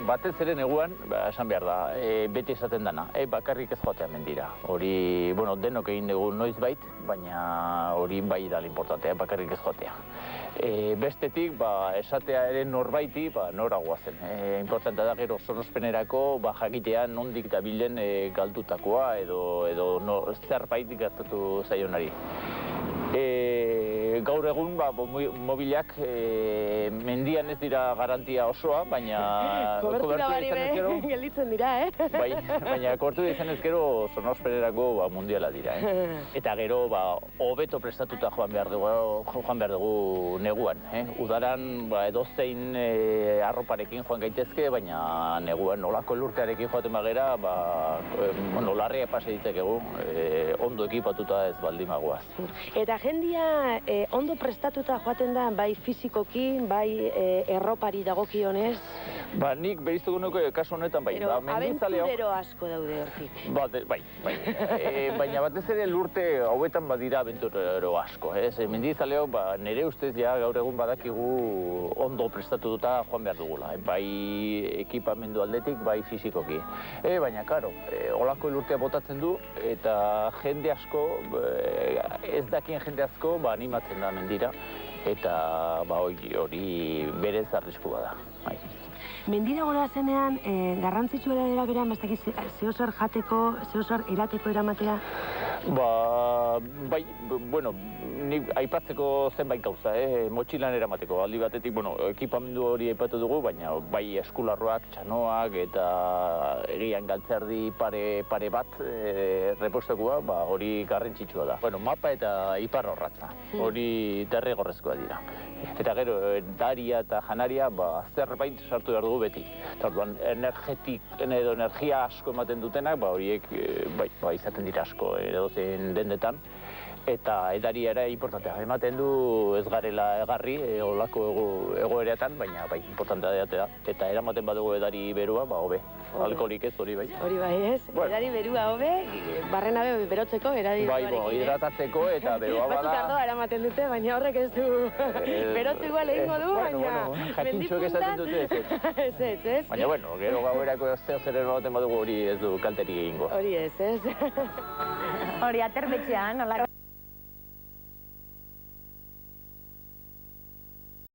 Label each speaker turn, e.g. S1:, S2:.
S1: batez ere neguan, esan behar da, beti esaten dana, bakarrik ez joatea mendira. Hori, bueno, denok egin dugu noizbait, baina hori bai da importantea, bakarrik ez joatea. Bestetik, esatea ere norbaiti, nora guazen. Importantea da gero sorospenerako, jakitea nondik dabilen galdutakoa edo zerbait gertatu zaionari. Gaur egun mobilak mendian ez dira garantia osoa, baina
S2: kobertura bari gelditzen dira,
S1: baina kobertura izan ez gero sonospenerako mundiala dira. Eta gero hobeto prestatuta joan behar dugu neguan. Udaran edozein arroparekin joan gaitezke, baina neguan nolako elurtearekin joaten bagera, larria pase ditzakegu, ondo ekipatuta ez baldin magoaz.
S2: Eta jendia ondo prestatuta joaten da, bai fizikoki, bai erropari dagokionez?
S1: Nik beriztuko nuke kasu honetan bai.
S2: Pero abenturero asko daude hortik.
S1: Bai. Baina batez ere lurte hauetan badira abenturero asko. Mendizaleok nire ustez gaur egun badakigu ondo prestatuta joan behar dugula. Bai ekipamendu aldetik, bai fizikoki. Baina, karo, olako lurtea botatzen du eta jende asko, ez dakien jende asko, animatzen da mendira. Eta hori berez arriskua da.
S2: Mendira gora zenean, garrantzitsua dira beran, zehosar jateko, zehosar erateko eramatea?
S1: Bai, bueno, nik aipatzeko zenbait gauza, motxilan eramateko. Aldi batetik, ekipamendu hori aipatu dugu, baina bai eskularroak, txanoak eta egian galtzerdi pare bat repostekoa, hori garrantzitsua da. Mapa eta ipar horratza, hori derrigorrezkoa dira. Eta gero, daria eta janaria, zerbait sartu behar dugu beti. Orduan, energia asko ematen dutenak, horiek izaten dira asko edozein dendetan. Eta edaria ere importantea. Ematen du ez garela egarri, olako egoereatan, baina importantea da. Eta eramaten badugu edari berua, hobe. Alkoholik ez, hori bai.
S2: Hori bai ez, edari berua hobe, barrena berotzeko, edari beruarekin.
S1: Hidratatzeko eta berua bada.
S2: Batzuk ardoa eramaten dute, baina horrek ez du berotzu igual egingo du, baina
S1: jakintxoek esaten dute
S2: ez.
S1: Baina, gero gauerako zer eramaten badugu hori ez du kalterik egingo.
S2: Hori ez.
S3: Hori aterbetxean,